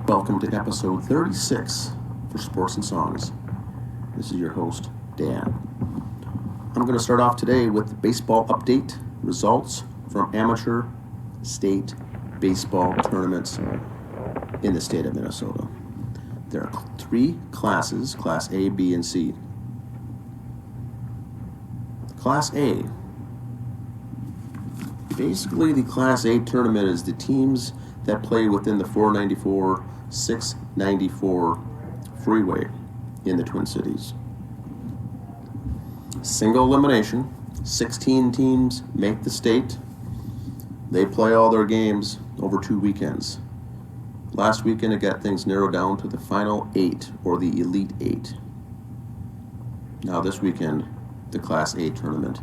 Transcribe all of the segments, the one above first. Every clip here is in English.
Welcome to episode 36 for Sports and Songs. This is your host, Dan. I'm going to start off today with the baseball update results from amateur state baseball tournaments in the state of Minnesota. There are 3 classes, Class A, B, and C. Class A. Basically, the Class A tournament is the teams that play within the 494, 694 freeway in the Twin Cities. Single elimination, 16 teams make the state. They play all their games over 2 weekends. Last weekend it got things narrowed down to the final 8, or the Elite 8. Now this weekend, the Class A tournament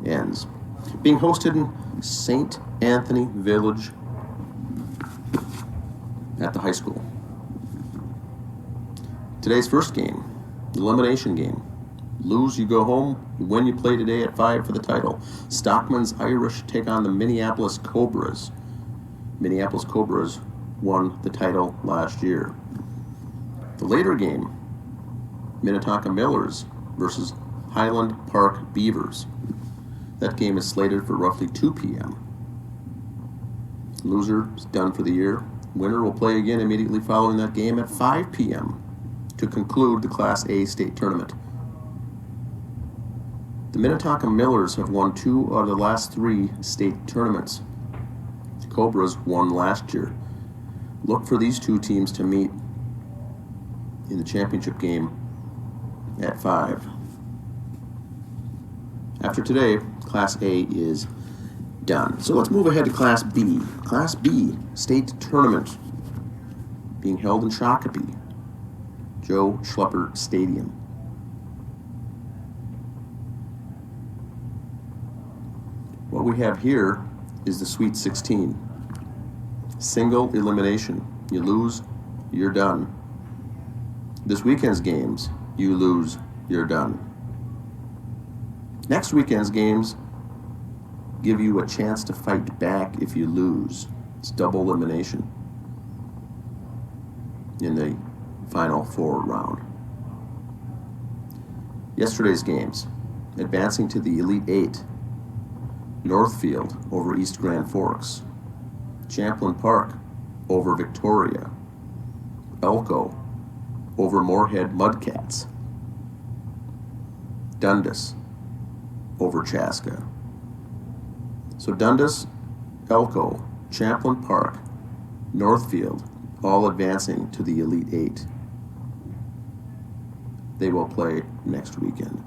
ends. Being hosted in St. Anthony Village at the high school. Today's first game, elimination game. Lose, you go home. Win, you play today at 5 for the title. Stockman's Irish take on the Minneapolis Cobras. Minneapolis Cobras won the title last year. The later game, Minnetonka Millers versus Highland Park Beavers. That game is slated for roughly 2 p.m. Loser is done for the year. Winner will play again immediately following that game at 5 p.m. to conclude the Class A state tournament. The Minnetonka Millers have won 2 out of the last 3 state tournaments. The Cobras won last year. Look for these 2 teams to meet in the championship game at 5. After today, Class A is done. So let's move ahead to Class B. Class B state tournament being held in Shakopee, Joe Schlepper Stadium. What we have here is the Sweet 16. Single elimination. You lose, you're done. This weekend's games, you lose, you're done. Next weekend's games give you a chance to fight back if you lose. It's double elimination in the final 4 round. Yesterday's games, advancing to the Elite 8. Northfield over East Grand Forks. Champlain Park over Victoria. Elko over Moorhead Mudcats. Dundas over Chaska. So Dundas, Elko, Champlain Park, Northfield, all advancing to the Elite 8. They will play next weekend.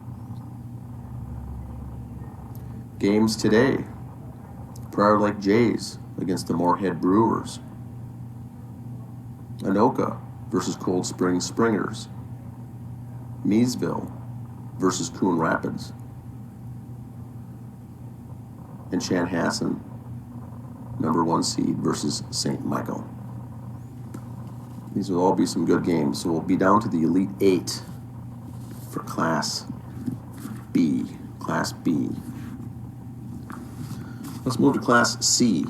Games today. Prior Lake Jays against the Moorhead Brewers. Anoka versus Cold Spring Springers. Meesville versus Coon Rapids. And Chanhassen, number 1 seed, versus St. Michael. These will all be some good games. So we'll be down to the Elite 8 for Class B. Class B. Let's move to Class C.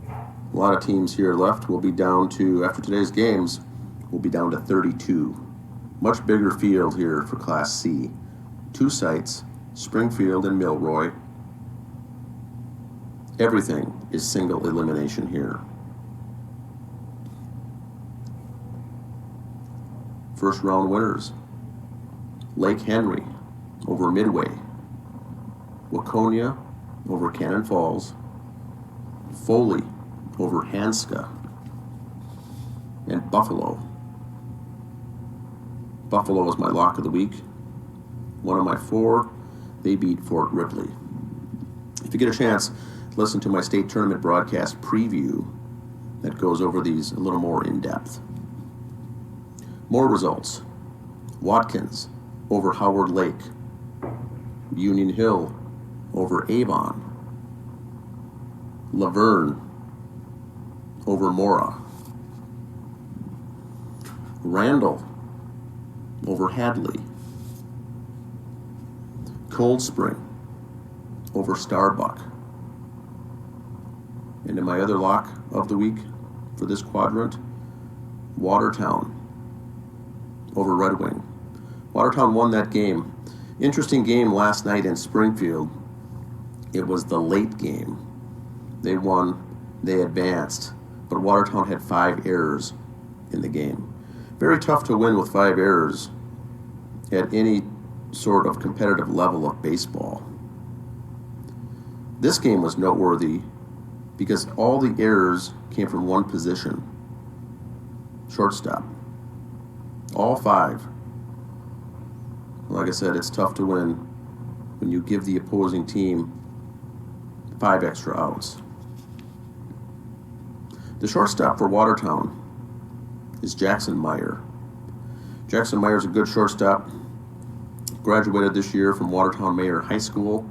A lot of teams here left. We'll be down to, after today's games, we'll be down to 32. Much bigger field here for Class C. 2 sites, Springfield and Milroy. Everything is single elimination here. First round winners. Lake Henry over Midway. Waconia over Cannon Falls. Foley over Hanska. And Buffalo. Buffalo is my lock of the week. One of my 4, they beat Fort Ripley. If you get a chance, listen to my state tournament broadcast preview that goes over these a little more in depth. More results. Watkins over Howard Lake. Union Hill over Avon. Laverne over Mora. Randall over Hadley. Cold Spring over Starbuck. And And in my other lock of the week for this quadrant, Watertown over Red Wing. Watertown won that game. Interesting game last night in Springfield. It was the late game. They won, they advanced, but Watertown had 5 errors in the game. Very tough to win with 5 errors at any sort of competitive level of baseball. This game was noteworthy because all the errors came from one position, shortstop. All 5. Like I said, it's tough to win when you give the opposing team 5 extra outs. The shortstop for Watertown is Jackson Meyer. Jackson Meyer is a good shortstop. Graduated this year from Watertown Mayer High School.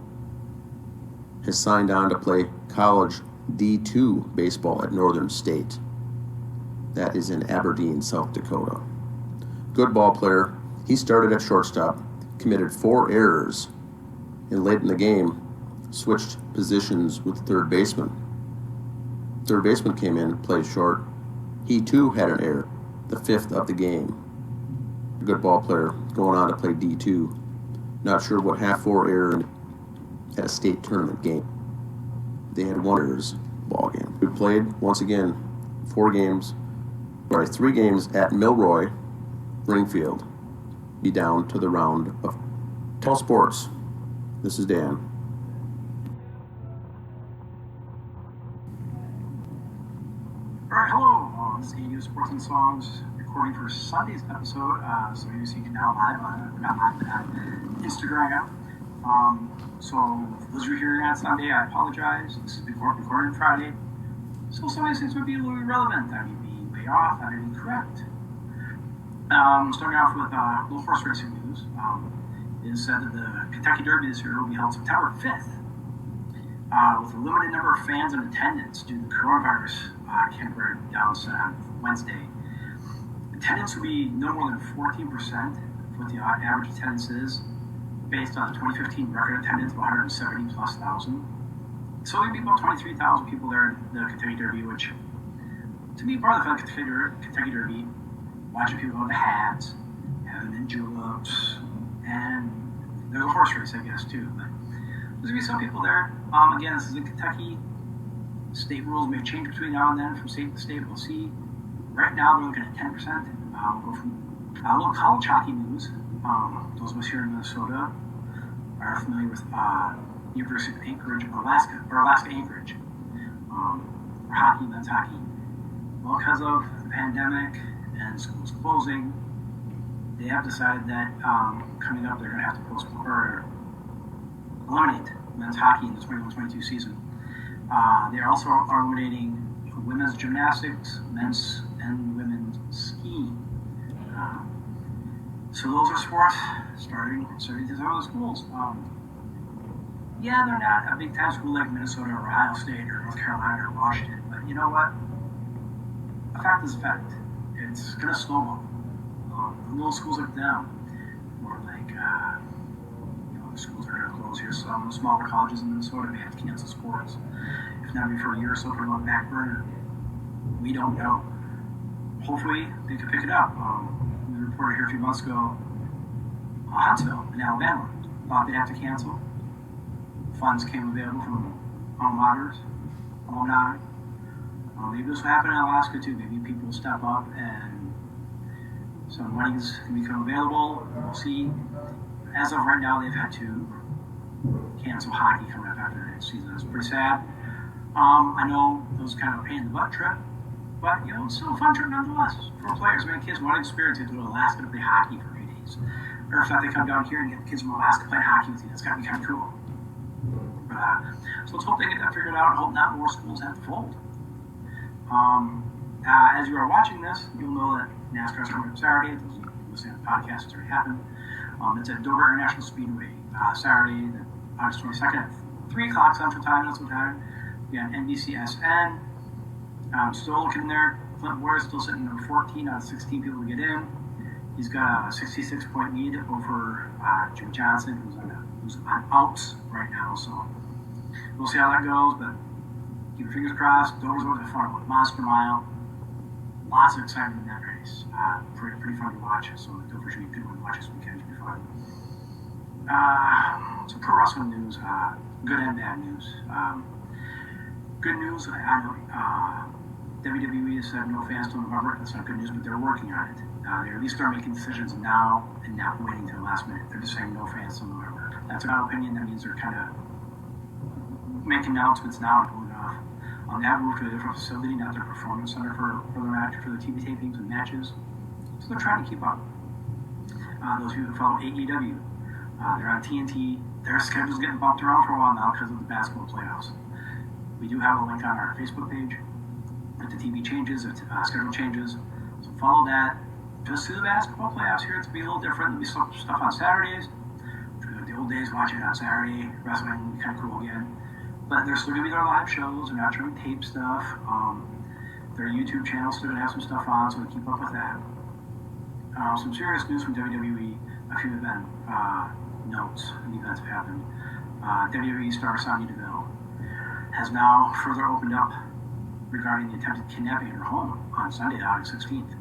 Has signed on to play college D2 baseball at Northern State. That is in Aberdeen, South Dakota. Good ball player. He started at shortstop, committed 4 errors, and late in the game, switched positions with the third baseman. Third baseman came in, played short. He too had an error, the 5th of the game. A good ball player, going on to play D2. Not sure what half-4 error at a state tournament game. They had 1 errors ball game. We played, once again, 3 games at Milroy, Ringfield. Be down to the round of Tell Sports. This is Dan. Alright, hello. This is AU Sports and Songs recording for Sunday's episode. So you're seeing it now live on Instagram. So for those of you hearing on Sunday, I apologize. This is recorded Friday. So some of these things would be a little irrelevant. I may be way off. I may be correct. Starting off with a little horse racing news. It is said that the Kentucky Derby this year will be held September 5th with a limited number of fans in attendance due to the coronavirus temporary announced on Wednesday. Attendance will be no more than 14% of what the average attendance is, based on the 2015 record attendance of 170 plus thousand. So it'll be about 23,000 people there at the Kentucky Derby, which to me part of the fun of Kentucky Derby, watching people in the hats, having the juleps, and there's a horse race, I guess, too. But there's going to be some people there. Again, this is in Kentucky. State rules may change between now and then from state to state. We'll see. Right now, they're looking at 10%. We'll go from a little college hockey news. Those of us here in Minnesota are familiar with University of Anchorage, Alaska Anchorage, for hockey, men's hockey. Well, because of the pandemic and schools closing, they have decided that coming up they're going to have to postpone or eliminate men's hockey in the 21-22 season. They also are eliminating women's gymnastics, men's and women's skiing. So those are sports starting to some of the schools. Yeah, they're not a big time school like Minnesota or Ohio State or North Carolina or Washington, but you know what? A fact is a fact. It's going to snowball. The little schools like them, or like, the schools are going to close here. Some smaller colleges in Minnesota may have to cancel sports. If not, maybe for a year or so, put them on the back burner. We don't know. Hopefully, they can pick it up. We reported here a few months ago, Huntsville in Alabama thought they'd have to cancel. Funds came available from alumni. Maybe this will happen in Alaska too. Maybe people will step up and some money's going to become available. We'll see. As of right now, they've had to cancel hockey coming up after the next season. It's pretty sad. I know it was kind of a pain in the butt trip, but it's still a fun trip nonetheless for players. Kids want to experience it to Alaska to play hockey for a few days. Or if not, they come down here and get the kids from Alaska playing hockey with you. That's got to be kind of cool. So let's hope they get that figured out and hope not more schools have to fold. As you are watching this, you'll know that NASCAR is coming up Saturday. Those of you listening to the podcast, it's already happened. It's at Dover International Speedway, Saturday, August 22nd at 3 o'clock Central Time, that's what time. We got NBCSN. Still looking in there. Clint Boyer still sitting number 14 out of 16 people to get in. He's got a 66-point lead over Jim Johnson, who's on outs right now. So we'll see how that goes. But keep your fingers crossed. Dover's always a fun one. Monster Mile. Lots of excitement in that race. Pretty fun to watch. So Dover should be a good one to watch this weekend. It should be fun. So pro wrestling news, good and bad news. Good news, I know WWE has said no fans till November. That's not good news, but they're working on it. They at least start making decisions now and not waiting till the last minute. They're just saying no fans till November. That's my opinion. That means they're kind of making announcements now and pulling off. They have moved to a different facility, not their performance center for the TV tapings and matches. So they're trying to keep up. Those of you who follow AEW, they're on TNT. Their schedule's getting bumped around for a while now because of the basketball playoffs. We do have a link on our Facebook page. If the TV changes, if the schedule changes, so follow that. Just through the basketball playoffs here, it's be a little different. There'll be some stuff on Saturdays. The old days watching on Saturday, wrestling will be kind of cool again. But they're still going to be their live shows. They're not trying to tape stuff. Their YouTube channel's still going to have some stuff on, so we keep up with that. Some serious news from WWE. A few event notes and events have happened. WWE star Sonya Deville has now further opened up regarding the attempted kidnapping in her home on Sunday, August 16th.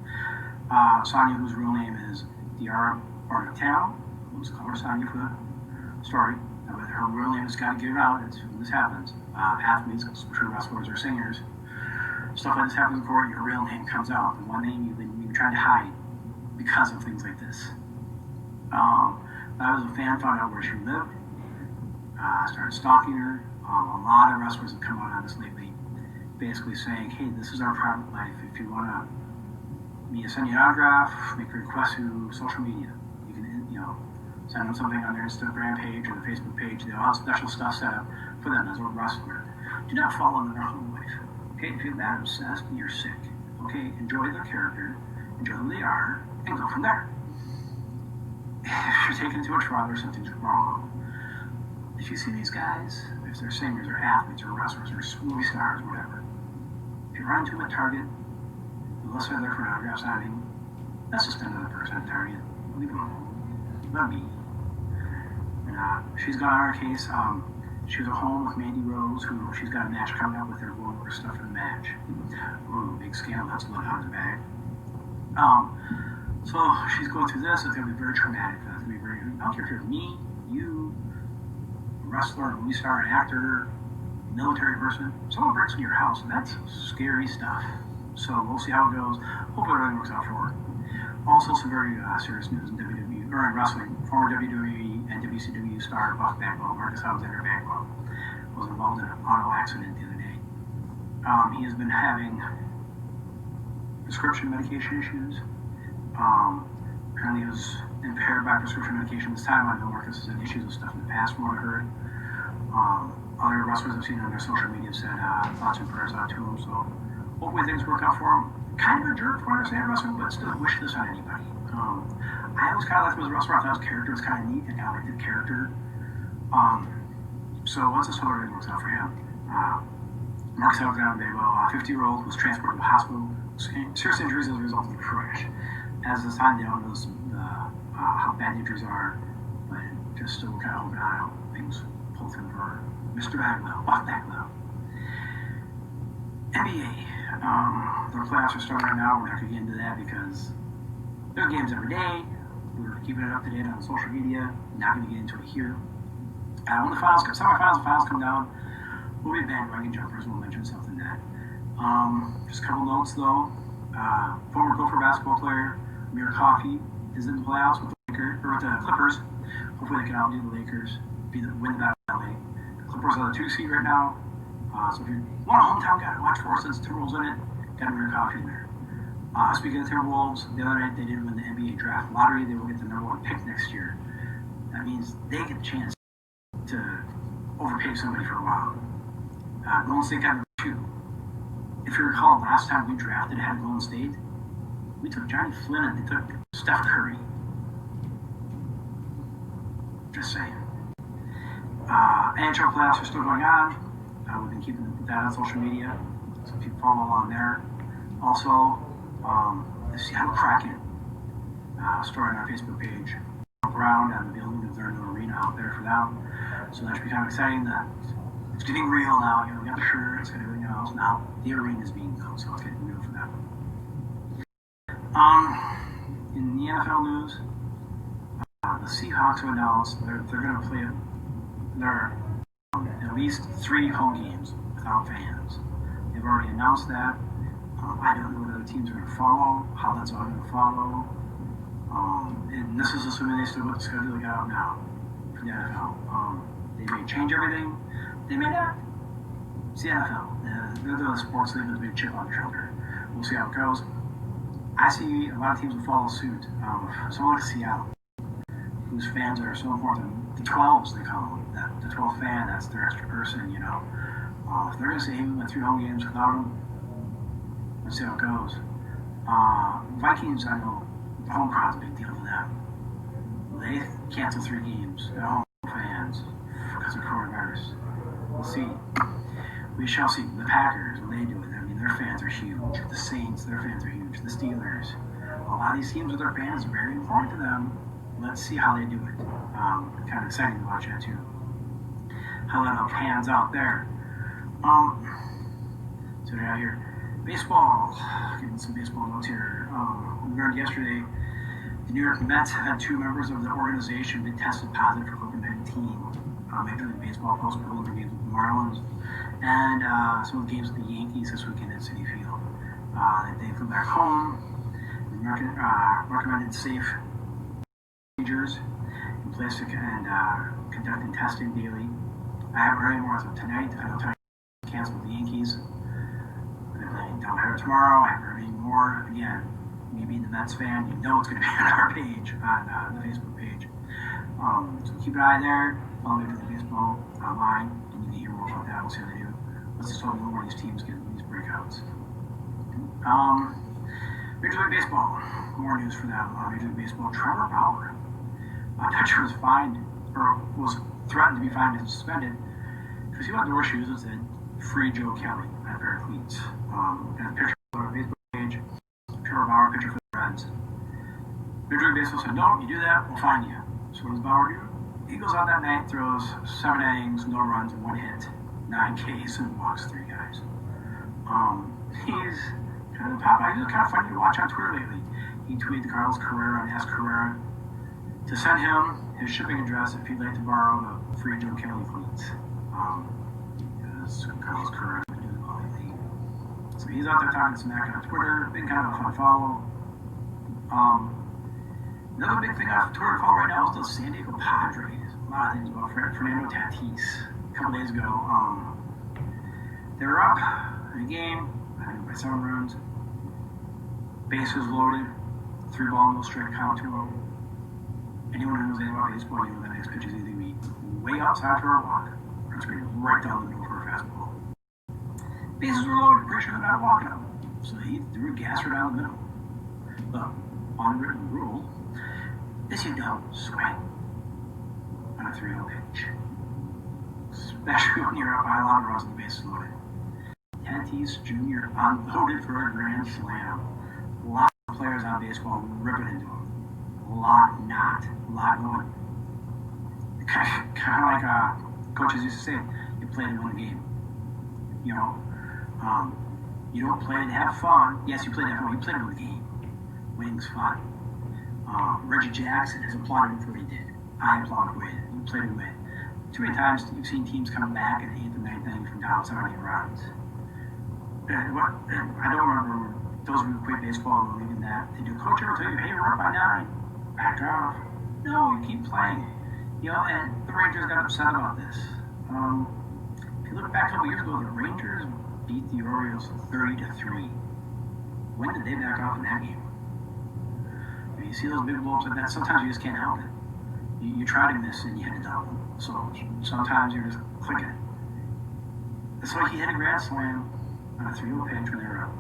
Sonya, whose real name is Diara Barnatano, who's called her Sonya for the story. But her real name has got to get it out. It's when this happens. Athletes, especially wrestlers or singers, stuff like this happens in court. Your real name comes out. The one name you've been trying to hide because of things like this. I was a fan, found out where she lived. Started stalking her. A lot of wrestlers have come out on this lately, basically saying, "Hey, this is our private life. If you want me to send you an autograph, make a request through social media. You can, send them something on their Instagram page or the Facebook page. They'll have special stuff set up for them as a wrestler. Do not follow them in their home life. Okay, if you're that obsessed, you're sick. Okay, enjoy their character, enjoy who they are, and go from there. If you're taking it too much farther, something's wrong. If you see these guys, if they're singers or athletes or wrestlers or movie stars, whatever, if you run into them at Target, unless they're there for an autograph signing, that's just another person at Target. Leave them alone. Let me. And she's got on her case. She was at home with Mandy Rose, who she's got a match coming up with her going over stuff in the match. Ooh, big scandal. That's blood on his bag. So she's going through this. It's going to be very traumatic. It's going to be very. I don't care if you're me, you, a wrestler, a movie star, an actor, military person. Someone breaks into your house, and that's scary stuff. So we'll see how it goes. Hopefully everything works out for her. Also, some very serious news in WWE or in wrestling. Former WWE and WCW star Buff Bagwell, Marcus Alexander Bagwell, was involved in an auto accident the other day. He has been having prescription medication issues. Apparently he was impaired by prescription medication this time. I know Marcus has had issues with stuff in the past from what I heard. Other wrestlers I've seen on their social media have said thoughts and prayers out to him. So hopefully things work out for him. Kind of a jerk from what I understand wrestling, but still wish this on anybody. I always kind of liked him as a wrestler. I thought his character was kind of neat and kind of liked the character. So once this whole thing works out for him, Marcus Alexander Bagwell, 50-year-old, was transported to the hospital. Serious injuries as a result of the crash. As this time, they don't know how bad the injuries are, but just still kind of holding an eye on things pull through for Mr. Bagwell, Buff Bagwell. NBA. The playoffs are starting right now. We're not going to get into that because there are games every day. We're keeping it up to date on social media. Not going to get into it here. When the semifinals and finals come down, we'll be bandwagon jumpers. We'll mention something that. Just a couple notes though. Former Gopher basketball player Amir Coffey is in the playoffs with the Clippers. Hopefully they can outdo the Lakers, win the battle of LA. The Clippers are the 2 seed right now. So if you want a hometown guy to watch for since Timberwolves in it, got Amir Coffey in there. Speaking of Timberwolves, the other night they did win the NBA draft lottery. They will get the #1 pick next year. That means they get the chance to overpay somebody for a while. Golden State got #2. If you recall, last time we drafted ahead of Golden State, we took Johnny Flynn and they took Steph Curry. Just saying. NHL playoffs are still going on. We've been keeping that on social media, so if you follow along there. Also, the Seattle Kraken story on our Facebook page. Around on the building of their new arena out there for them. So that should be kind of exciting. The it's getting real now. We got the shirts and everything else. Now the arena is being built, so it's getting real for that. In the NFL news, the Seahawks have announced they're going to play at least 3 home games without fans. They've already announced that. I don't know what other teams are going to follow, how that's all going to follow. And this is assuming they still put the schedule they got out now for the NFL. They may change everything. They may not. It's the NFL. They're the sports league with a big chip on their shoulder. We'll see how it goes. I see a lot of teams will follow suit. Someone like Seattle, whose fans are so important. The 12s, they call them. The 12th fan, that's their extra person, you know. If they're going to say, hey, we went 3 home games without them, let's see how it goes. Vikings, I know, the home crowd's a big deal to them. They canceled 3 games at home fans because of coronavirus. We'll see. We shall see. The Packers, when they do it, I mean, their fans are huge. The Saints, their fans are huge. The Steelers. A lot of these teams with their fans are very important to them. Let's see how they do it. Kind of exciting to watch that, too. How that all pans out there. So now here. Baseball. Getting some baseball notes here. We learned yesterday the New York Mets had 2 members of the organization been tested positive for COVID-19. Major League Baseball postponed their games with the Marlins and some of the games with the Yankees this weekend at Citi Field. They flew back home. Recommended safe procedures in place and conducting testing daily. I haven't heard any more as of tonight. I know tonight canceled the Yankees. They're playing downhitter tomorrow. I haven't heard any more. Again, me being the Mets fan, you know it's going to be on our page, on the Facebook page. So keep an eye there. Follow Major League Baseball online, and you can hear more about that. We'll see how they do. Let's just hope more of these teams get these breakouts. Major League Baseball, more news for them. Major League Baseball, Trevor Bauer. Dutcher was fined, or was threatened to be fined and suspended because he went to shoes and said, "Free Joe Kelly" on a pair of cleats. And a picture on our Facebook page, Trevor Bauer, pitcher for the Reds. Major League Baseball said, "No, you do that, we'll fine you." So what does Bauer do? He goes out that night, throws 7 innings, no runs, 1 hit, 9 Ks, and walks 3 guys. He's kind of Popeye. He's kind of funny to watch on Twitter lately. He tweeted Carlos Carrera and asked Carrera to send him his shipping address if he'd like to borrow the free Joe Kelly cleats. Because Carlos Carrera has been doing well lately. So he's out there talking smack on Twitter. Been kind of a fun follow. Another big thing off Twitter follow right now is the San Diego Padres. A lot of things about Fernando Tatis. A couple days ago, they were up in a game, I think by 7 runs. Bases loaded, 3 ball, no strike count to them. Anyone who knows anything about baseball, you know the next pitch is either going to be way outside for a walk, or it's going to be right down the middle for a fastball. Bases were loaded, pretty sure they're not walking them. So he threw a gasser down the middle. The unwritten rule is you don't swing on a 3-0 pitch. Especially when you're up by a lot of runs and the bases loaded. Tatis Jr. unloaded for a grand slam. A lot of players on baseball ripping into him. A lot not. A lot going. Kind of like coaches used to say, you play to win the game. You know, you don't play to have fun. Yes, you play to have fun. You play to win the game. Winning's fun. Reggie Jackson has applauded for what he did. I applaud what he did. You play to win. Too many times you've seen teams come back in the 8th and 9th inning from down 7 runs. I don't remember those who play baseball and believe in that. Did your coach ever tell you, hey, we're up by 9, back off? No, you keep playing. You know, and the Rangers got upset about this. If you look back a couple years ago, the Rangers beat the Orioles 30-3. When did they back off in that game? You see those big blow-ups like that, sometimes you just can't help it. You try to miss and you hit a double. So sometimes you're just clicking it. That's why he hit a grand slam on a 3-0 pitch when they were up.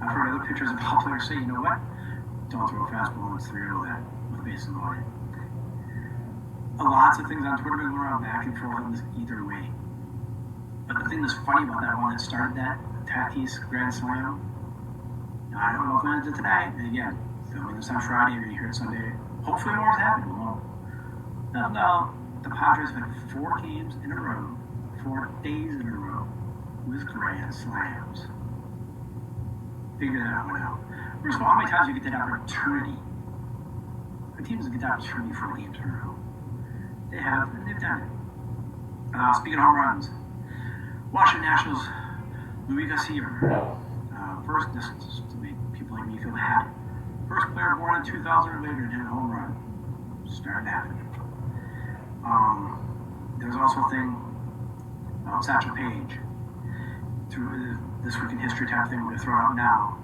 I've heard other pitchers and ball players say, you know what? Don't throw a fastball when it's 3-0 that with bases loaded. Lots of things on Twitter going around back and forth on this either way. But the thing that's funny about that one that started that Tatis grand slam, I don't know if it's tonight. And again, filming this on Friday, you're going to hear it Sunday. Hopefully more's happening. No, the Padres have had 4 games in a row, 4 days in a row with grand slams. Figure that one out. First of all, how many times do you get that opportunity? The teams get that opportunity 4 games in a row. They have, and they've done it. Speaking of home runs, Washington Nationals, Louis Garcia. First, this is to make people like me feel happy. First player born in 2000 or later to hit a home run. Starting to happen. There's also a thing about Satchel Paige. Through this week in history type thing we're going to throw out now.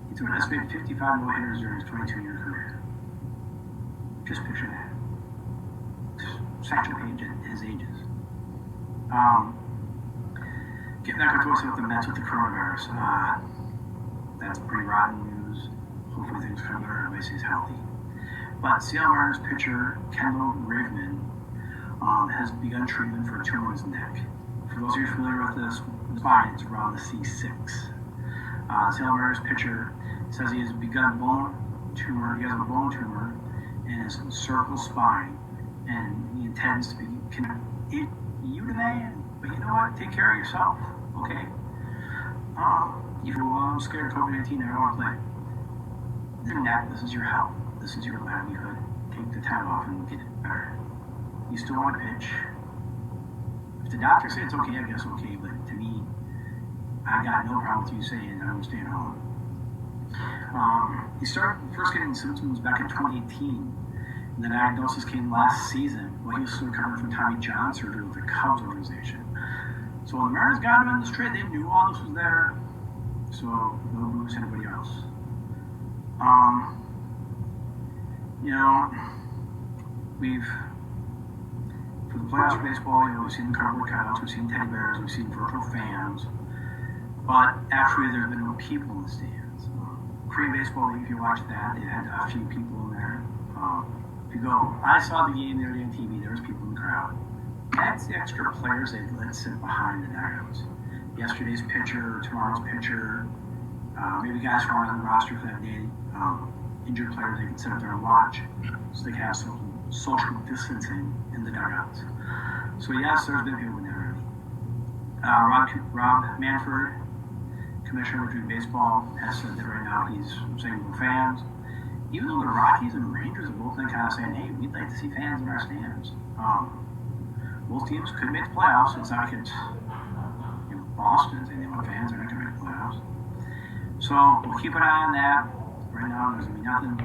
He threw an estimated 55 no-hitters during his 22-year career. Just picture that. Satchel Paige at his ages. Getting back into what's with the Mets with the coronavirus. That's pretty rotten news. Hopefully things come better, everybody stays healthy. But Seattle Mariners pitcher Kendall Graveman has begun treatment for a tumor in his neck. For those of you familiar with this spine, it's around the C6. Seattle Mariners pitcher says he has begun bone tumor. He has a bone tumor in his cervical spine, and he intends to be you today. But you know what? Take care of yourself, okay? If you're scared of COVID-19, I don't want to play. This is your health. This is your livelihood. Take the time off and get it better. You still want to pitch. If the doctor says it's okay, I guess okay. But to me, I got no problem with you saying I'm staying home. He started first getting symptoms back in 2018. And the diagnosis came last season while he was still recovering from Tommy John surgery with the Cubs organization. So when the Mariners got him in this trade, they knew all this was there. So no moves anybody else. We've for the playoffs for baseball, we've seen the cardboard cutouts, we've seen teddy bears, we've seen virtual fans, but actually there's been no people in the stands. Korean baseball league, if you watch that, they had a few people in there. If you go, I saw the game the other day on TV. There was people in the crowd. That's the extra players they let sit behind the dugouts. Yesterday's pitcher, or tomorrow's pitcher, maybe guys who aren't on the roster for that day, injured players they can sit up there and watch, so they can have some social distancing in the dugouts. So yes, there's been people in there already. Rob Manfred, Commissioner of Major League Baseball, has said that right now he's saying to fans, even though the Rockies and Rangers have both been kind of saying, hey, we'd like to see fans in our stands. Both teams could make the playoffs. It's not like it's Boston saying they want fans, they're not going to make the playoffs. So we'll keep an eye on that. Right now, there's going to be nothing.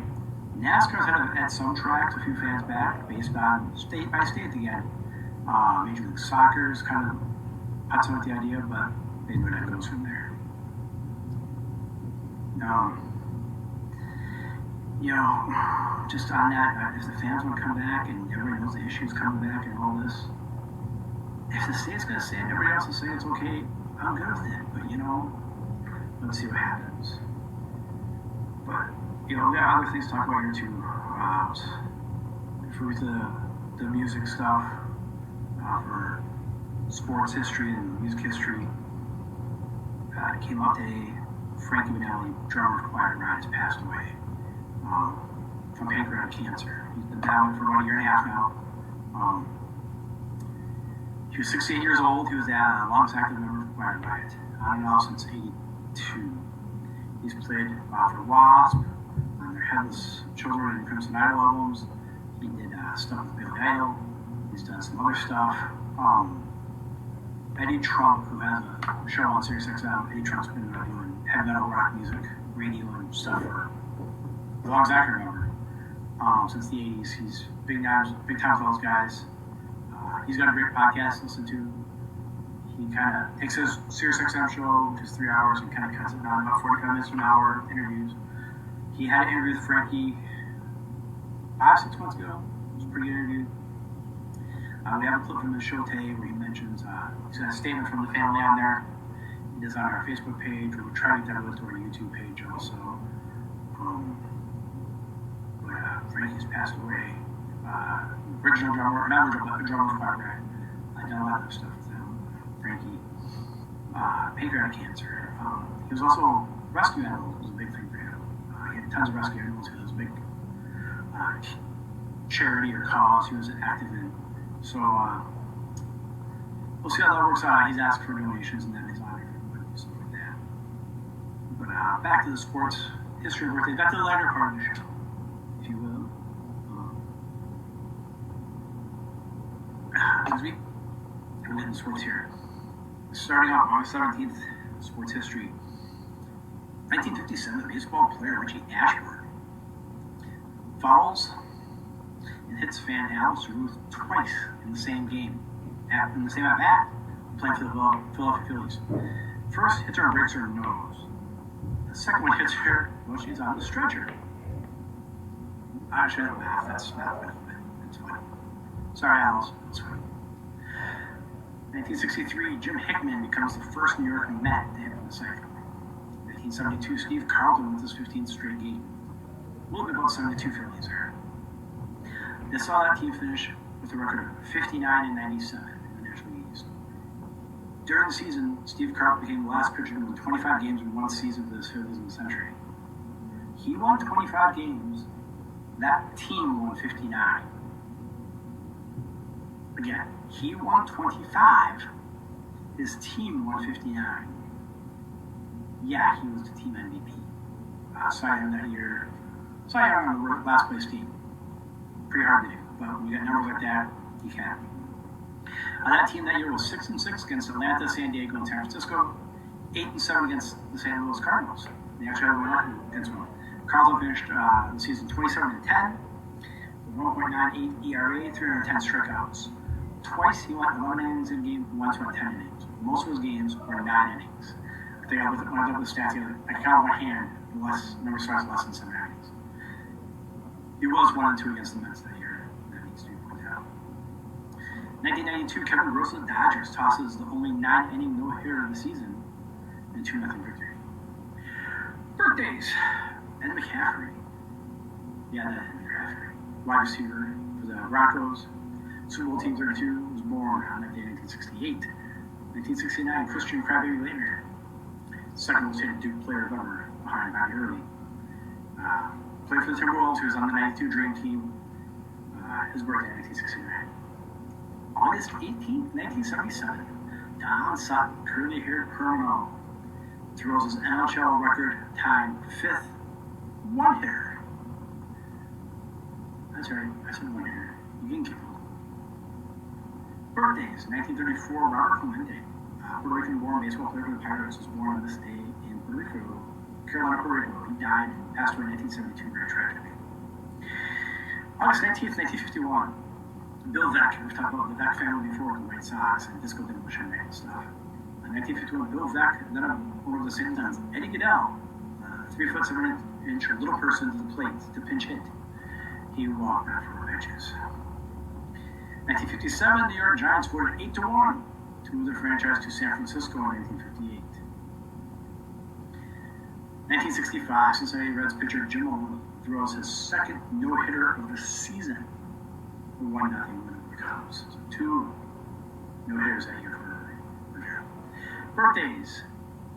NASCAR's had some tracks, a few fans back, based on state by state again. Major League Soccer's kind of puts on with the idea, but they know that goes from there. Just on that, if the fans want to come back and everybody knows the issues coming back and all this, if the state's going to say it, everybody else is saying it's okay, I'm good with it. But, let's see what happens. But, we got other things to talk about here too. For the music stuff, for sports history and music history, it came up today. Frankie Banali, drummer for Quiet Riot, passed away from pancreatic cancer. He's been battling for about a year and a half now. He was 68 years old. He was a longest active member of Quiet Riot. On and off since '82. He's played for Wasp, on their Headless Children and Crimson Idol albums. He did stuff with Billy Idol. He's done some other stuff. Eddie Trunk, who has a show on SiriusXM, Eddie Trunk's been doing heavy metal rock music, radio and stuff for as long as I can remember. Since the 80s, he's big time with those guys. He's got a great podcast to listen to. He kind of takes his SiriusXM show, which is 3 hours, and kind of cuts it down about 45 minutes to an hour, interviews. He had an interview with Frankie 5-6 months ago. It was a pretty good interview. We have a clip from the show today where he mentions, he's got a statement from the family on there. He does on our Facebook page. We'll try to get that to our YouTube page also. Frankie's passed away. Original drummer, not original, but drummer for Quiet Riot. I've done a lot of stuff with him. Frankie, pancreatic cancer. He was also rescue animal. Was a big thing for him. He had tons of rescue animals. It was a big charity or cause he was active in. So we'll see how that works out. He's asked for donations, and then he's honored everybody, stuff like that. But back to the sports history of birthday, back to the lighter part of the show, if you will. Excuse me. We're getting sports here. Starting off August 17th, sports history. 1957, baseball player Richie Ashburn fouls and hits fan Alice Ruth twice in the same game, in the same at bat, playing for the Philadelphia Phillies. First hits her and breaks her nose. The second one hits her while she's on the stretcher. I should have laughed. That's not funny, but it's funny. Sorry, Alice. That's funny. 1963, Jim Hickman becomes the first New York Met to hit the cycle. 1972, Steve Carlton wins his 15th straight game. A little bit about 72 Phillies there. They saw that team finish with a record of 59 and 97 in the National League East. During the season, Steve Carlton became the last pitcher to win 25 games in one season for the Phillies in the century. He won 25 games. That team won 59. Again, he won 25. His team won 59. Yeah, he was the team MVP. Cy Young that year. Cy Young on the last place team. Pretty hard to do, but when you got numbers like that, you can. That team that year was 6-6 against Atlanta, San Diego, and San Francisco. 8-7 against the St. Louis Cardinals. They actually had one against one. Carlton finished the season 27-10, with 1.98 ERA, 310 strikeouts. Twice he went 11 innings in a game, once went 10 innings. Most of his games were 9 innings. I think when I looked at the stats together, I counted on my hand, number of starts less than 7 innings. He was 1-2 against the Mets that year. That needs to be pointed out. 1992, Kevin Gross of the Dodgers tosses the only 9-inning no-hitter of the season in a 2-0 victory. Birthdays. Ed McCaffrey. Yeah, that Ed McCaffrey. Wide receiver for the Broncos. Super Bowl Team 32 was born on that day in 1968. 1969, Christian Crybaby Leitner. Second most hated Duke player ever, behind Bobby Hurley. Played for the Timberwolves. He was on the 92 Dream Team. His birthday in 1969. August 18th, 1977. Don Sutton, curly-haired criminal, throws his NHL record time 5th one-hitter. That's right, I said one-hitter. You can kill him. Birthdays, 1934, Robert Clemente, Puerto Rican-born baseball player for the Pirates, was born on this day in Puerto Rico, Carolina, Puerto Rico. He passed away in 1972, very tragically. August 19th, 1951, Bill Veeck. We've talked about the Veeck family before, the White Sox and Disco Demolition Man and stuff. In 1951, Bill Veeck, then over the same time, Eddie Goodell, 3 foot 7 inch little person to the plate to pinch hit. He walked after 4 pitches. 1957, New York Giants scored 8-1 to move their franchise to San Francisco in 1958. 1965, Cincinnati Reds pitcher Jim Owen throws his second no-hitter of the season for 1-0 win over the Cubs. So 2 no-hitters that year for Jim. Birthdays,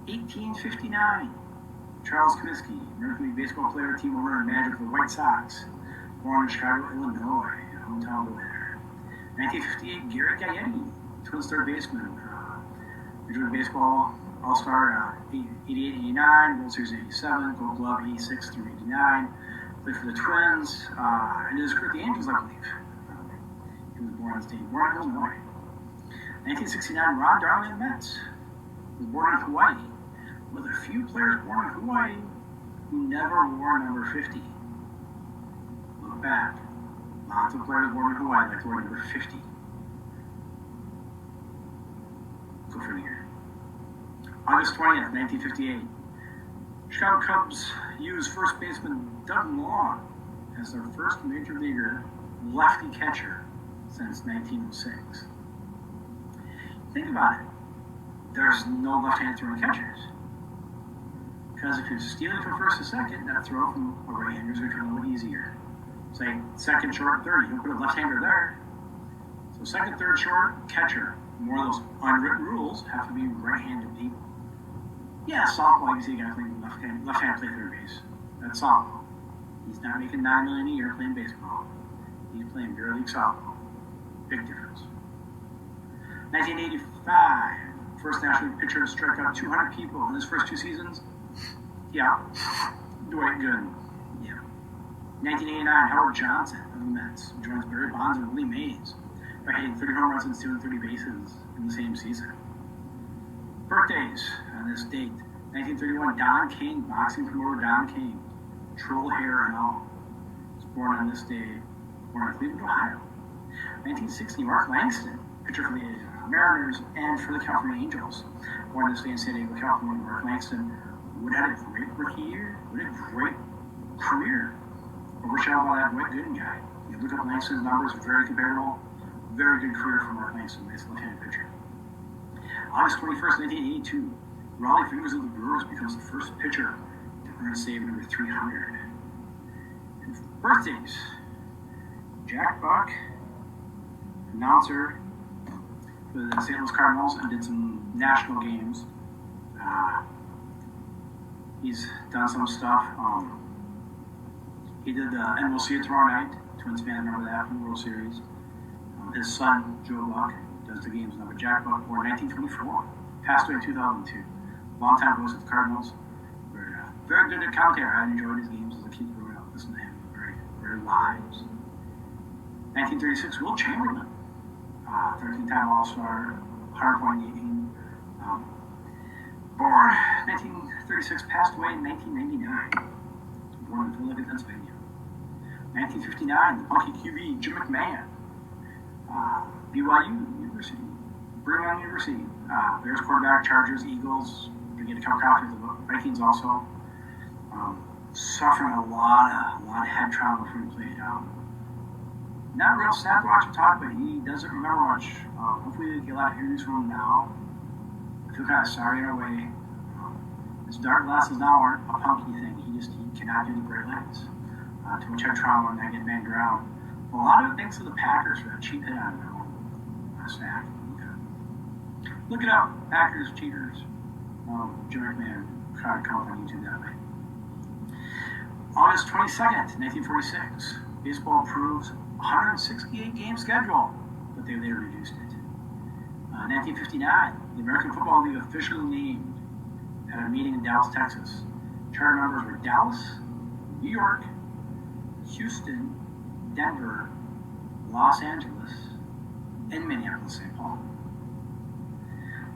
1859, Charles Comiskey, American League Baseball player, team owner, and manager for the White Sox, born in Chicago, Illinois, hometown boy there. 1958, Gary Gaetti, Twins third baseman, Major League Baseball All-Star 88-89, World Series 87, Gold Glove 86 through 89, played for the Twins, and his career at the Angels, I believe. He was born in the state, born in Illinois. 1969, Ron Darling of the Mets, was born in Hawaii. One of the few players born in Hawaii who never wore number 50. Look back. Lots of players born in Hawaii like to wear number 50. Go figure. August 20th, 1958. Chicago Cubs used first baseman Doug Long as their first major leaguer lefty catcher since 1906. Think about it. There's no left-handed throwing catchers. Because if you're stealing from first to second, that throw from a right-hander is going to be a little easier. Say second, short, third. You don't put a left-hander there. So second, third, short, catcher. More of those unwritten rules have to be right-handed people. Yeah, softball, you see a guy playing left-hand play third base. That's softball. He's not making $9 million a year playing baseball. He's playing beer league softball. Big difference. 1985, first National League pitcher to strike out 200 people in his first 2 seasons. Yeah, Dwight Gooden. Yeah. 1989, Howard Johnson of the Mets joins Barry Bonds and Willie Mays by hitting 30 home runs and stealing 30 bases in the same season. Birthdays on this date: 1931, Don King, boxing promoter Don King, troll hair and all, was born on this day, born in Cleveland, Ohio. 1960, Mark Langston, pitcher for the Mariners and for the California Angels, born this day in San Diego, California. Mark Langston would have had a great rookie year, would have a great career. Overshadowed by that Dwight Gooden guy. You look up Langston's numbers, very comparable. Very good career for Mark Langston, nice left-handed pitcher. August 21st, 1982, Raleigh Fingers of the Brewers becomes the first pitcher to earn save number 300. And birthdays: Jack Buck, announcer for the St. Louis Cardinals, and did some national games. He's done some stuff. He did the And We'll See You Tomorrow Night. Twins fan, remember that from the World Series. His son, Joe Buck, does the games now. But Jack Buck, born 1924, passed away in 2002. Long-time voice of the Cardinals. Very good at commentary. I enjoyed his games as a kid growing up. Listening to him. Very, very live. 1936, Will Chamberlain. 13-time All-Star, 100-point game. Born 1936, passed away in 1999. Born in Philadelphia, Pennsylvania. 1959, the Punky QB, Jim McMahon. BYU University, Brigham Young University. Bears quarterback, Chargers, Eagles. You get a cup of coffee with the Vikings also. Suffering a lot of head trauma before he played. Not real snap watch to talk, but he doesn't remember much. Hopefully we get a lot of interviews from him now. I feel kind of sorry in a way. His dark glasses now aren't a punky thing. He cannot do the great legs. Too much head trauma and not get banged around. A lot of it thanks to the Packers for that cheap hit on him. Snack. Look it up. Packers, cheaters. Jim McMahon, crowd count on YouTube that way. August 22nd, 1946. Baseball approves 168 game schedule, but they later reduced it. 1959, the American Football League officially named at a meeting in Dallas, Texas. Charter members were Dallas, New York, Houston, Denver, Los Angeles, and Minneapolis, St. Paul.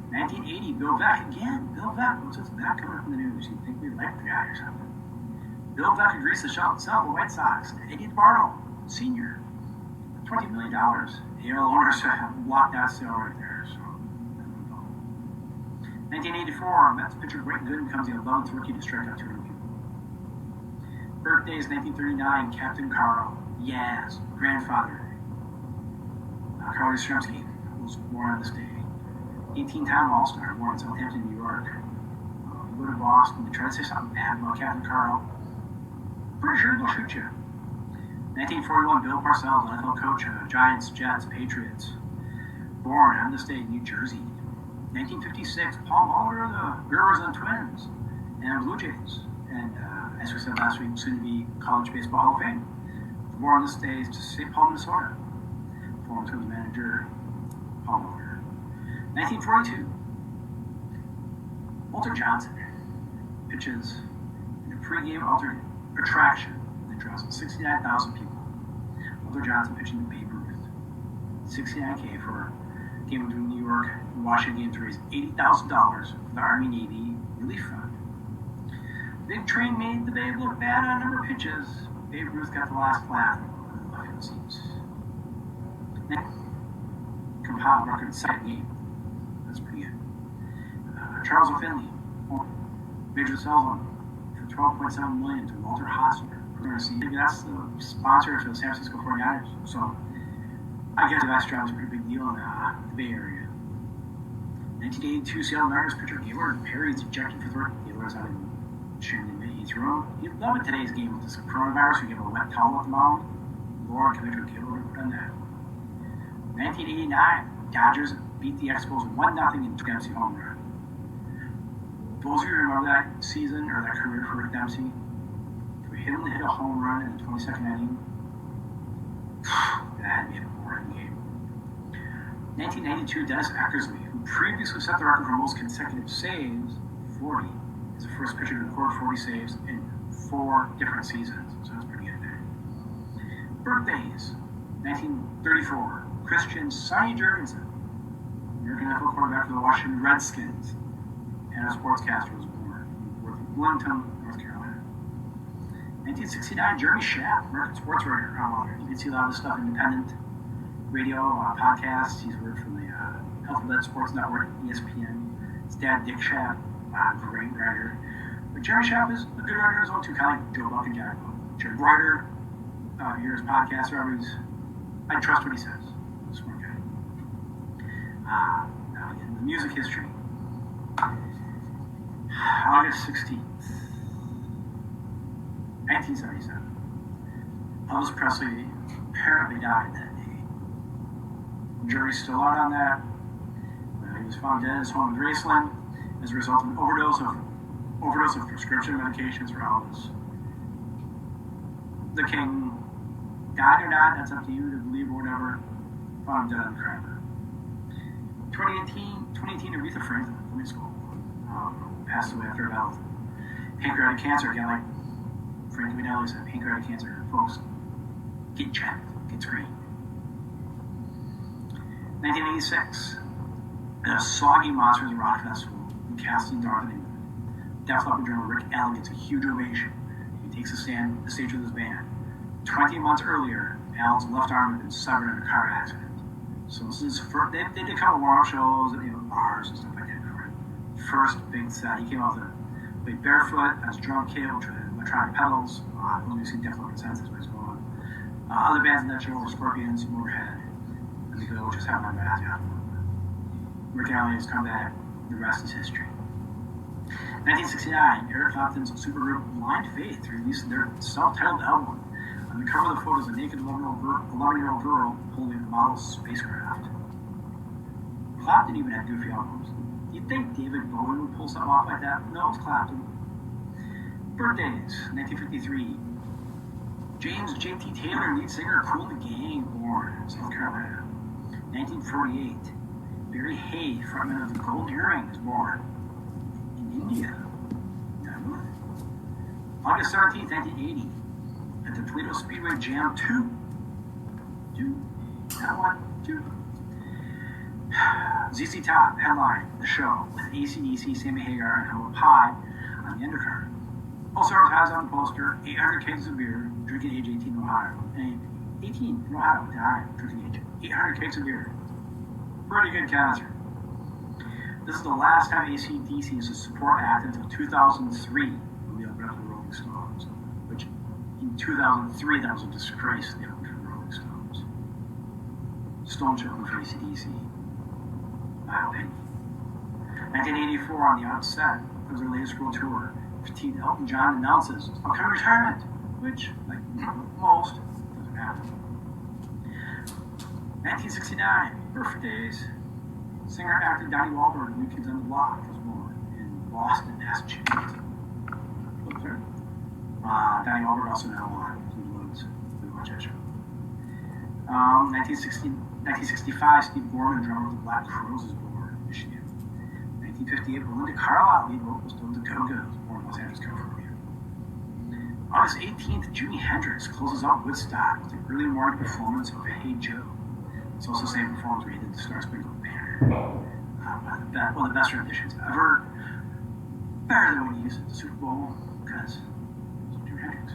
1980, Bill Veeck again. Bill Veeck, what's his back coming up in the news? You'd think we liked the guy or something. Bill Veeck agrees to sell the White Sox to Eddie DeBartolo, Sr. for $20 million. AL owners have blocked that sale right there. So, 1984, Mets pitcher Dwight Gooden becomes the 11th rookie to strike out 200 people. Birthdays: 1939, Captain Carl, Yaz, grandfather. Carl Yastrzemski was born on this day. 18-time All-Star, born in Southampton, New York. You go to Boston to try to say something bad about Captain Carl. Pretty sure they'll shoot you. 1941, Bill Parcells, NFL coach, Giants, Jets, Patriots. Born on this day in New Jersey. 1956, Paul Molitor, the Brewers and Twins, and Blue Jays. And as we said last week, soon to be College Baseball Hall of Fame. Born on this day is St. Paul, Minnesota. Former Twins manager, Paul Molitor. 1942, Walter Johnson pitches in a pregame alternate attraction that draws 69,000 people. Walter Johnson pitching to Babe Ruth. 69K for a game between New York and Washington to raise $80,000 for the Army-Navy Relief Fund. Big train made the Babe look bad on a number of pitches. Babe Ruth got the last laugh on the field seats. Compiled record second game. That's pretty good. Charles O'Finley, Major sells him for $12.7 million to Walter Hosmer. That's the sponsor for the San Francisco 49ers. So I guess that job was a pretty big deal in the Bay Area. 1982, Seattle Mariners pitcher Gaylord Perry's ejected for third. Gaylord's out in Shannon. He threw him. He'd love it today's game with this coronavirus. We give a wet towel at the mound. Lord, Commissioner Gaylord would have done that. 1989, Dodgers beat the Expos 1-0 in Dempsey home run. Those of you who remember that season or that career for Rick Dempsey, for him to hit a home run in the 22nd inning, that had to be a boring game. 1992, Dennis Eckersley, who previously set the record for most consecutive saves, 40, is the first pitcher to record 40 saves in 4 different seasons. So that's pretty good there. Birthdays. 1934, Christian Sonny Jurgensen, American NFL quarterback for the Washington Redskins, and a sportscaster, was born in Bloomington, North Carolina. 1969, Jeremy Schaap, American sports writer. You can see a lot of this stuff, independent radio, podcasts. He's worked for the Alphabet Sports Network, ESPN. His dad, Dick Schaap, great writer. But Jeremy Schaap is a good writer as well, too, kind of like Joe Buck and Jack Buck. Jared Ryder, here's podcasts, I trust what he says. Smart guy. Now again, the music history. August 16th, 1977. Elvis Presley apparently died that day. The jury's still out on that. He was found dead at his home in Graceland as a result of an overdose of prescription medications for Elvis. The King died or not, that's up to you to believe or whatever. Found him dead on the crime. 2018, Aretha Franklin, Flamenco School, passed away after a bout with pancreatic cancer. Again, like Frankie Banali said, pancreatic cancer, folks, get checked, get screened. 1986, the Soggy Monsters Rock Festival in Castle Darthen, England. Def Leppard drummer Rick Allen gets a huge ovation. He takes the stage with his band. 20 months earlier, Allen's left arm had been severed in a car accident. So this is they did a couple warm-up shows at bars and stuff like that. First big set, he came out with played barefoot as drum kit, which had electronic pedals. Only seen Def Leppard since, that's what he's going. Other bands in that show were Scorpions, Motorhead, and The Go, which is happening on Bath. Rick Allen has come back. The rest is history. 1969, Eric Clapton's supergroup Blind Faith released their self-titled album. On the cover of the photo is a naked 11-year-old girl holding a model spacecraft. Clapton even had goofy albums. You'd think David Bowie would pull something off like that. No, it's Clapton. Birthdays, 1953. James J.T. Taylor, lead singer of Kool and the Gang, born in South Carolina. 1948. Barry Hay, frontman of the Golden Earring, is born in India. August 17th, 1980. At the Toledo Speedway Jam 2. That one, 2. ZZ Top headline the show with AC/DC, Sammy Hagar, and Howard Pye on the undercard. Also advertised on the poster, 800 cases of beer, drinking age 18 in Ohio. And 18 in Ohio, died, drinking age 800 cases of beer. Pretty good concert. This is the last time AC/DC is a support act until 2003, when they opened up the Rolling Stones. Which, in 2003, that was a disgrace, they opened for the Rolling Stones. Stones should open for AC/DC. My opinion. 1984, on the outset of their latest world tour, 15th, Elton John announces upcoming retirement, which, like most, doesn't happen. 1969, birthdays. Singer-actor Donnie Wahlberg of New Kids on the Block was born in Boston, Massachusetts. Donnie Wahlberg also now on Blue Bloods. We watch that show. 1965, Steve Gorman, drummer of the Black Crowes, is born in Michigan. 1958, Belinda Carlisle, lead vocalist of the Go-Go's, was born in Los Angeles, California. August 18th, Jimi Hendrix closes out Woodstock with an early morning performance of Hey Joe. It's also the same performance where he did the Star Spangled Banner. One of the best renditions ever. Better than when he used it at the Super Bowl, because it's Jimi Hendrix.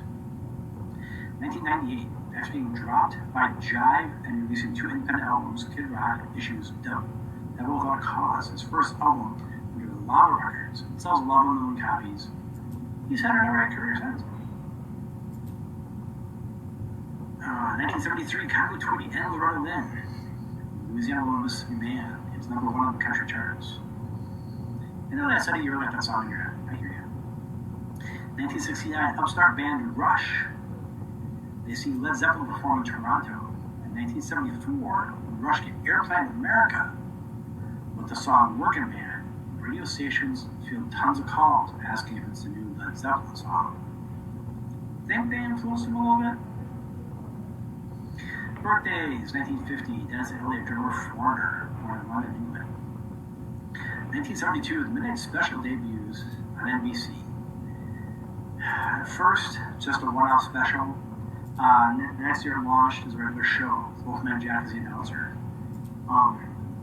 1998, after being dropped by Jive and releasing 2 independent albums, Kid Rock issues Devil Without a Cause, his first album under Lava Records. It sells 11 million copies. He's had an alright career since. 1973, Conway Twitty and Loretta Lynn, Louisiana Little Mississippi Man. It's number 1 on the country charts. I know that said a year like that song in your head. I hear you. 1969, upstart band Rush. They see Led Zeppelin perform in Toronto. In 1974, Rush get airplay in America with the song Workin' Man. Radio stations field tons of calls asking if it's the new Led Zeppelin song. Think they influenced them a little bit? Birthdays, 1950, Dennis Elliott, drummer Foreigner, born in London, England. 1972, the Midnight Special debuts on NBC. At first, just a one-off special. Next year, it launched as a regular show, with Wolfman Jack as the announcer.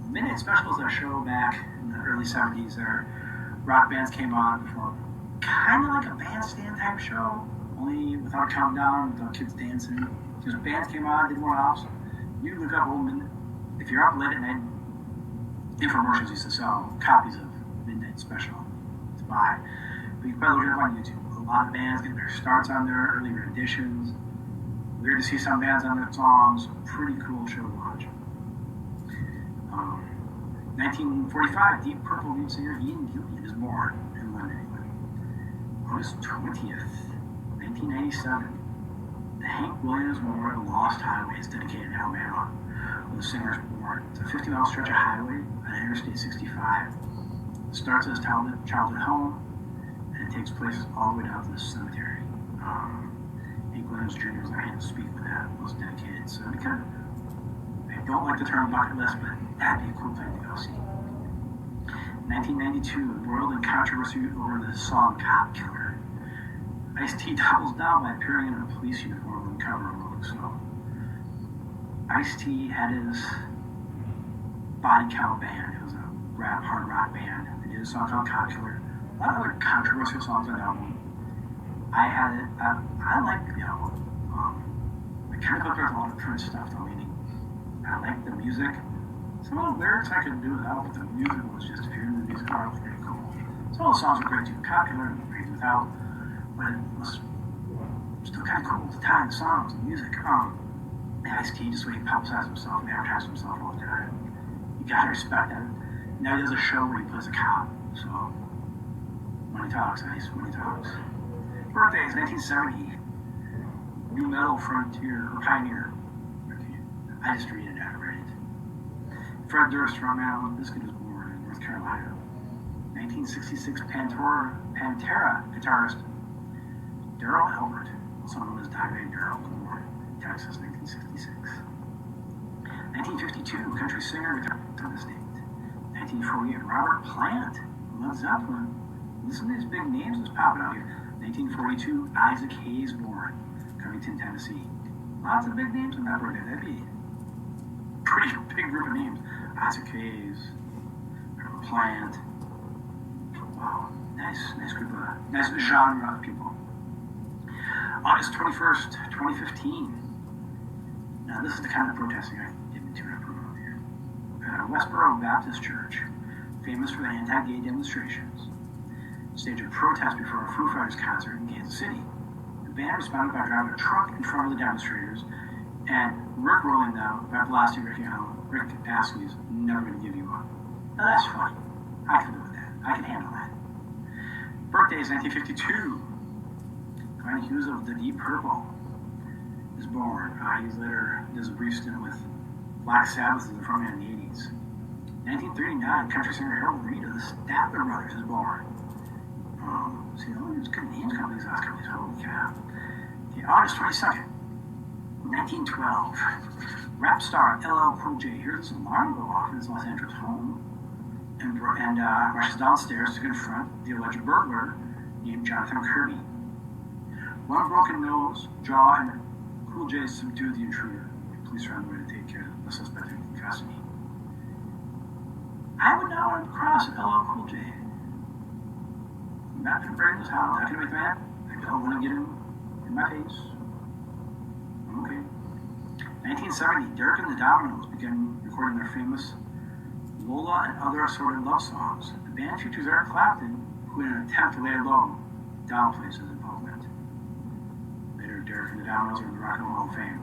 Midnight Special is a show back in the early 70s where rock bands came on and performed. Kind of like a bandstand type show, only without a countdown, without kids dancing. Just bands came on, did one-offs. You look up old Midnight. If you're up late at night, infomercials used to sell copies of Midnight Special to buy. But you can probably look it up on YouTube. A lot of bands get their starts on there, earlier editions. Weird to see some bands on their songs. Pretty cool show to watch. 1945, Deep Purple lead singer Ian Gillan is born in London, England. August 20th, 1997, the Hank Williams Memorial Lost Highway is dedicated in Alabama, where the singer is born. It's a 50-mile stretch of highway on Interstate 65. It starts at his childhood home, and it takes place all the way down to the cemetery. Hank Williams Jr. was not able to speak when that was dedicated, so it kind of, I don't like the term bucket list, but that'd be a cool thing to go see. 1992, embroiled in controversy over the song Cop Killer. Ice-T doubles down by appearing in a police uniform and covering Rolling Stone. Ice-T had his body count band. It was a hard rock band. They did a song called Cop Killer. A lot of other controversial songs on the album. I had it. I like the album. I kind of looked at a lot of Prince stuff, though, meaning I like the music. Some of the lyrics I could do without, but the music was just, if you're into the music, it was pretty cool. Some of the songs were great too. Cop Killer and Breathe Without, but it was still kind of cool to tie the songs and music. Ice-T, just the way he publicized himself and advertised himself all the time. You gotta respect that. Now he does a show where he plays a cop, so money talks, Ice, money talks. Birthdays, 1970. New metal frontier, or pioneer. I just read it, I read it. Fred Durst from Allen Biscuit was born in North Carolina. 1966, Pantera guitarist Daryl Albert, also known as Diamond Daryl, born in Texas, 1966. 1952, country singer, guitarist of the state. 1948, Robert Plant, Led Zeppelin. Listen to these big names that's popping out here. 1942, Isaac Hayes born, Covington, Tennessee. Lots of big names in that birthday. That'd be a pretty big group of names. Isaac Hayes, Robert Plant. Wow, nice group of, nice genre of people. August 21st, 2015. Now this is the kind of protesting I didn't tune up around here. Westboro Baptist Church, famous for the anti-gay demonstrations, staged a protest before a Foo Fighters concert in Kansas City. The band responded by driving a truck in front of the demonstrators and rickrolling them by blasting Rick Astley's Never Gonna Give You Up. Now that's funny. I can live with that. I can handle that. Birthdays, 1952. Glenn Hughes of the Deep Purple is born. He's later does a brief stint with Black Sabbath as the frontman in the 80s. 1939, country singer Harold Reid of the Statler Brothers is born. See, all these good names come these last couple of days. Holy cow. Okay, August 22nd, 1912. Rap star LL Cool J hears his alarm go off in his Los Angeles home and rushes downstairs to confront the alleged burglar named Jonathan Kirby. One broken nose, jaw, and Cool J subdued the intruder. The police are on the way to take care of the suspect in custody. I would not want to cross LL Cool J. I'm not going to break this house. Not going to make that. I don't want to get him in my face. Okay. 1970, Derek and the Dominoes began recording their famous Lola and Other Assorted Love Songs. The band features Eric Clapton, who in an attempt to lay low, downplays his involvement. Later, Derek and the Dominoes are in the Rock and Roll Hall of Fame.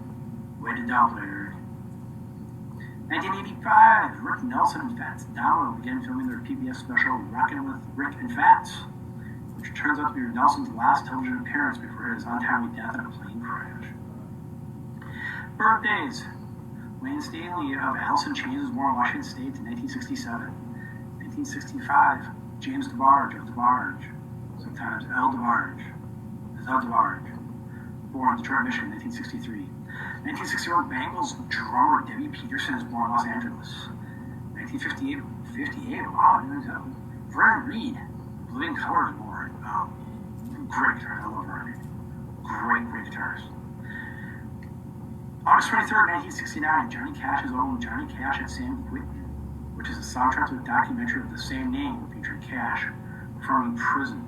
Way to downplay, Eric. 1985, Rick Nelson and Fats Domino began filming their PBS special Rockin' with Rick and Fats, which turns out to be Nelson's last television appearance before his untimely death in a plane crash. Birthdays. Wayne Staley of Alice in Chains was born in Washington State in 1967. 1965, James DeBarge of DeBarge, sometimes El DeBarge, born in Detroit, Michigan, 1963. 1961, Bangles drummer Debbie Peterson is born in Los Angeles. 1958, wow, Vernon Reid, Living Color is born. Great guitar, I love Vernon Reid. Great guitarist. August 23rd, 1969, Johnny Cash's own Johnny Cash at San Quentin, which is a soundtrack to a documentary of the same name featuring Cash from prison.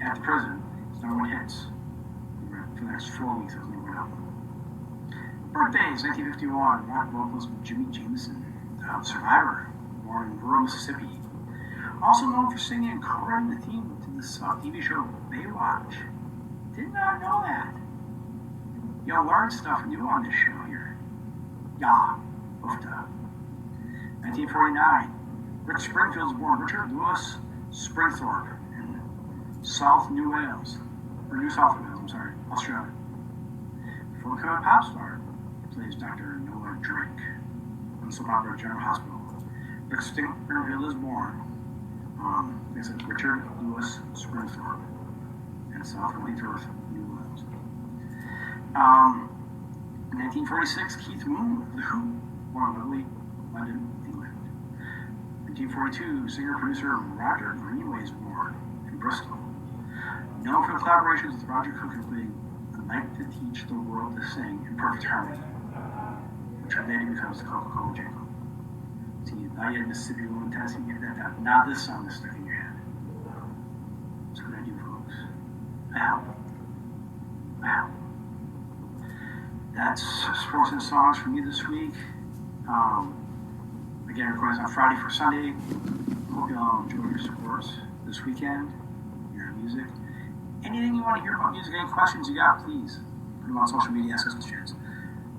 At the prison, his number one hits. For the next 4 weeks, it was number one album. Birthdays, 1951, rock vocalist Jimmy Jameson, Survivor, born in rural Mississippi. Also known for singing and co-writing the theme to the TV show Baywatch. Did not know that. You'll learn stuff new on this show here. Yeah, oofta. 1949, Rick Springfield's born. Richard Lewis Springthorpe in New South Wales, Australia. Before becoming a pop star, he plays Dr. Noah Drake in soap opera General Hospital. Rick Springfield is born. Like I said, Richard Lewis Springthorpe in South New Wales. 1946, Keith Moon of The Who, born in London, England. 1942, singer-producer Roger Greenway is born in Bristol. Known for collaborations with Roger Cook, including A Night to Teach the World to Sing in Perfect Harmony, which later becomes the Coca-Cola jingle. See, now you had Mississippi, Little Tennessee, now this song is stuck in your head. That's what I do, folks. Wow. That's sports and songs for me this week. Again, recording on Friday for Sunday. Hope you all enjoy your sports this weekend, your music. Anything you want to hear about music, any questions you got, please put them on social media, ask us questions.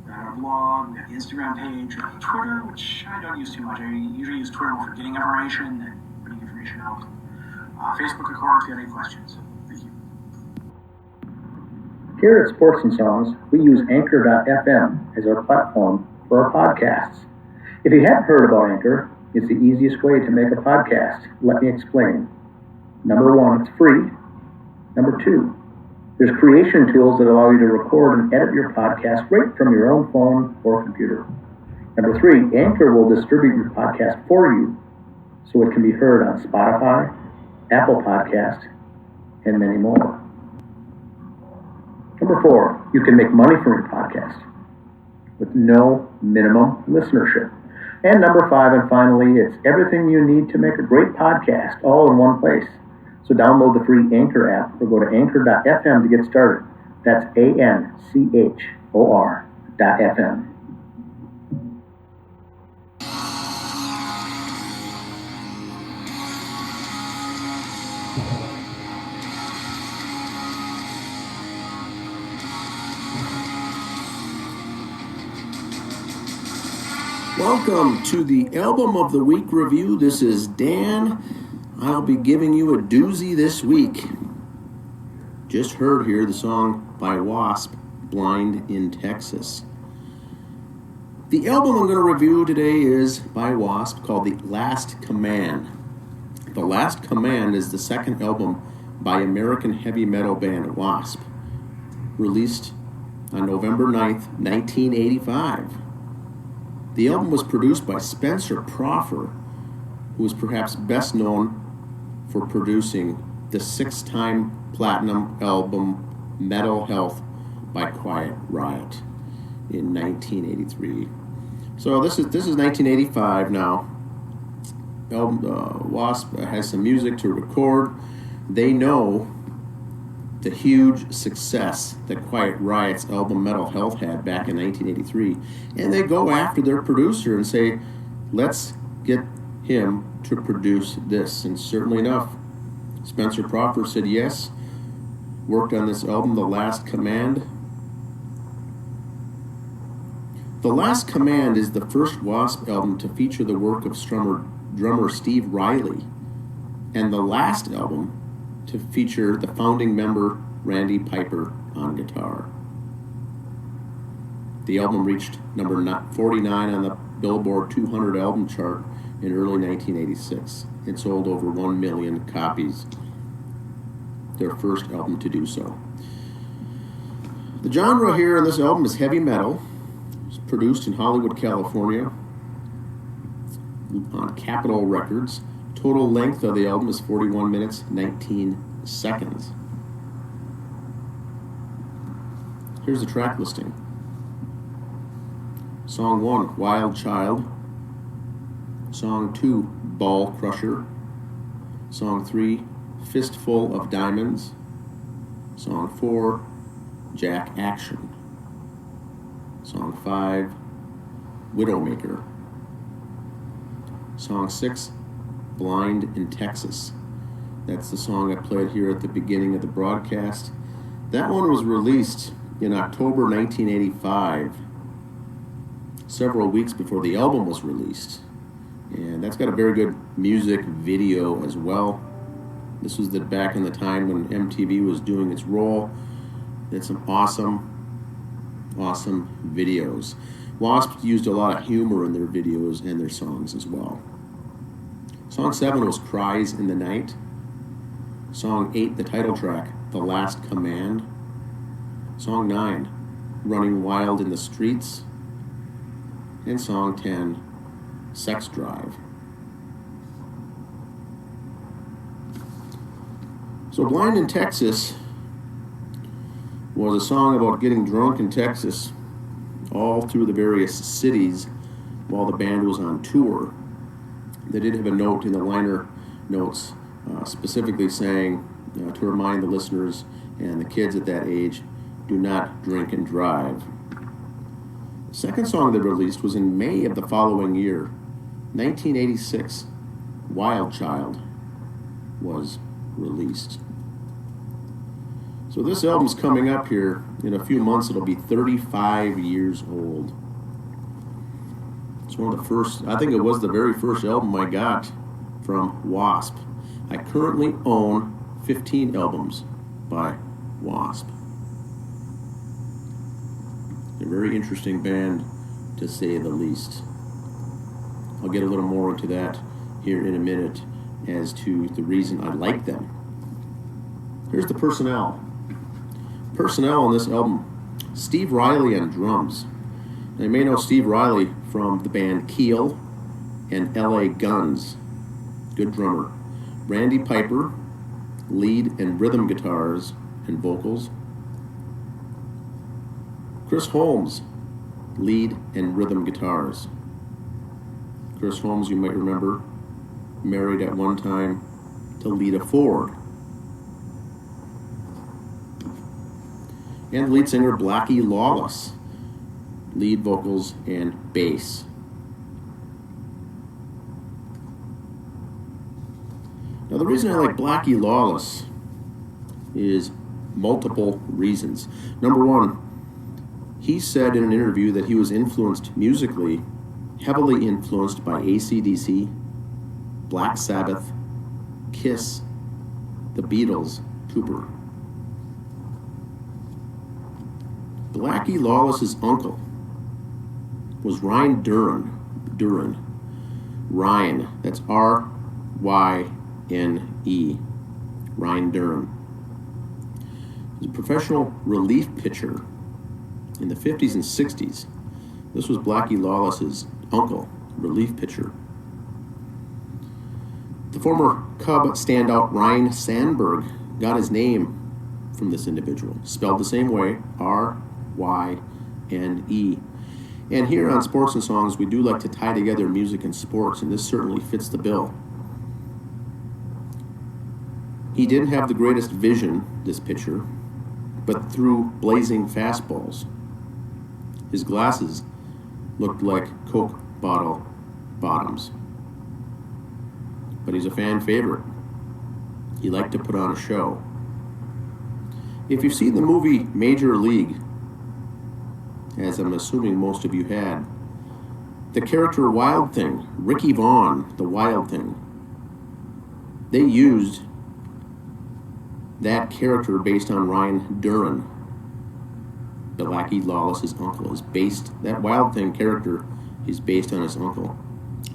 We got our blog, we got the Instagram page, we got Twitter, which I don't use too much. I usually use Twitter more for getting information and putting information out. Facebook, of course, if you have any questions. Thank you. Here at Sports and Songs, we use Anchor.fm as our platform for our podcasts. If you haven't heard about Anchor, it's the easiest way to make a podcast. Let me explain. Number one, it's free. Number two, there's creation tools that allow you to record and edit your podcast right from your own phone or computer. Number three, Anchor will distribute your podcast for you so it can be heard on Spotify, Apple Podcast, and many more. Number four, you can make money from your podcast with no minimum listenership. And number five, and finally, it's everything you need to make a great podcast all in one place. So download the free Anchor app or go to anchor.fm to get started. That's ANCHOR.FM. Welcome to the Album of the Week review. This is Dan. I'll be giving you a doozy this week. Just heard here the song by Wasp, Blind in Texas. The album I'm going to review today is by Wasp called The Last Command. The Last Command is the second album by American heavy metal band Wasp, released on November 9th, 1985. The album was produced by Spencer Proffer, who is perhaps best known for producing the 6-time platinum album Metal Health by Quiet Riot in 1983. So this is 1985 now. Wasp has some music to record. They know the huge success that Quiet Riot's album Metal Health had back in 1983, and they go after their producer and say, let's get him to produce this. And certainly enough, Spencer Proffer said yes, worked on this album, The Last Command. The Last Command is the first Wasp album to feature the work of drummer Steve Riley, and the last album to feature the founding member Randy Piper on guitar. The album reached number 49 on the Billboard 200 album chart in early 1986. It sold over 1 million copies, their first album to do so. The genre here on this album is heavy metal. produced in Hollywood, California on Capitol Records. Total length of the album is 41 minutes, 19 seconds. Here's the track listing. Song 1, Wild Child. Song 2, Ball Crusher. Song 3, Fistful of Diamonds. Song 4, Jack Action. Song 5, Widowmaker. Song 6, Blind in Texas. That's the song I played here at the beginning of the broadcast. That one was released in October 1985, several weeks before the album was released. And that's got a very good music video as well. This was back in the time when MTV was doing its role. It's some awesome videos. Wasp used a lot of humor in their videos and their songs as well. Song 7 was Cries in the Night. Song 8, the title track, The Last Command. Song 9, Running Wild in the Streets. And Song 10, Sex Drive. So Blind in Texas was a song about getting drunk in Texas all through the various cities while the band was on tour. They did have a note in the liner notes specifically saying to remind the listeners and the kids at that age, do not drink and drive. The second song they released was in May of the following year, 1986. Wild Child was released. So this album's coming up here in a few months. It'll be 35 years old. It's one of the first, I think it was the very first album I got from Wasp. I currently own 15 albums by Wasp. They're a very interesting band, to say the least. I'll get a little more into that here in a minute as to the reason I like them. Here's the personnel. Personnel on this album: Steve Riley on drums. Now, you may know Steve Riley from the band Keel and LA Guns. Good drummer. Randy Piper, lead and rhythm guitars and vocals. Chris Holmes, lead and rhythm guitars. Chris Holmes, you might remember, married at one time to Lita Ford. And lead singer Blackie Lawless, lead vocals and bass. Now the reason I like Blackie Lawless is multiple reasons. Number one, he said in an interview that he was influenced musically, heavily influenced by AC/DC, Black Sabbath, Kiss, the Beatles, Cooper. Blackie Lawless's uncle was Ryan Duran. Ryan, that's R-Y-N-E. Ryan Duran. He was a professional relief pitcher in the 50s and 60s. This was Blackie Lawless's uncle, relief pitcher. The former Cub standout Ryan Sandberg got his name from this individual, spelled the same way, R-Y-N-E. And here on Sports and Songs, we do like to tie together music and sports, and this certainly fits the bill. He didn't have the greatest vision, this pitcher, but threw blazing fastballs. His glasses looked like Coke bottle bottoms. But he's a fan favorite. He liked to put on a show. If you've seen the movie Major League, as I'm assuming most of you had, the character Wild Thing, Ricky Vaughn, the Wild Thing, they used that character based on Ryan Duran. Blackie Lawless's uncle is based, that Wild Thing character is based on his uncle.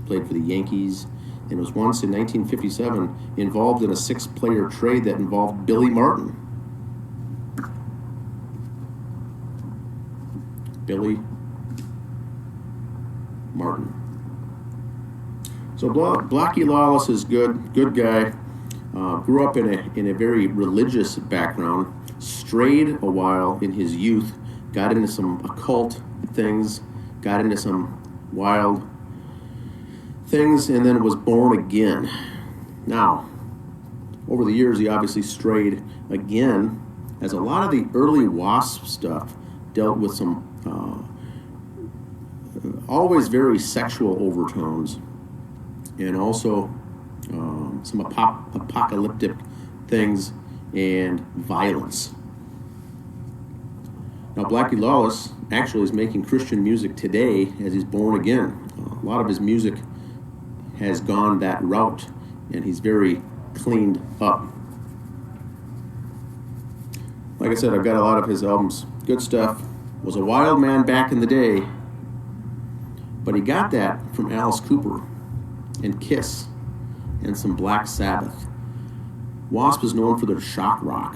Played for the Yankees and was once in 1957 involved in a 6-player trade that involved Billy Martin. Billy Martin. So Blackie Lawless is good guy. Grew up in a very religious background. Strayed a while in his youth. Got into some occult things. Got into some wild things, and then was born again. Now, over the years, he obviously strayed again, as a lot of the early Wasp stuff dealt with some always very sexual overtones, and also some apocalyptic things and violence. Now, Blackie Lawless actually is making Christian music today as he's born again. A lot of his music has gone that route, and he's very cleaned up. Like I said, I've got a lot of his albums. Good stuff. Was a wild man back in the day, but he got that from Alice Cooper and Kiss and some Black Sabbath. Wasp is known for their shock rock.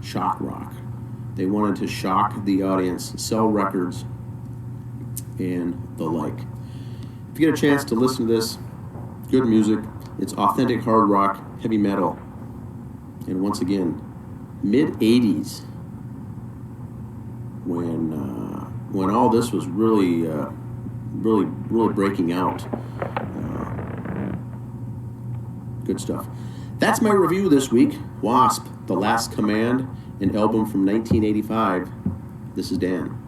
Shock rock. They wanted to shock the audience, sell records, and the like. If you get a chance to listen to this, good music. It's authentic hard rock, heavy metal. And once again, mid-'80s, when all this was really breaking out. Good stuff. That's my review this week. Wasp, The Last Command, an album from 1985. This is Dan.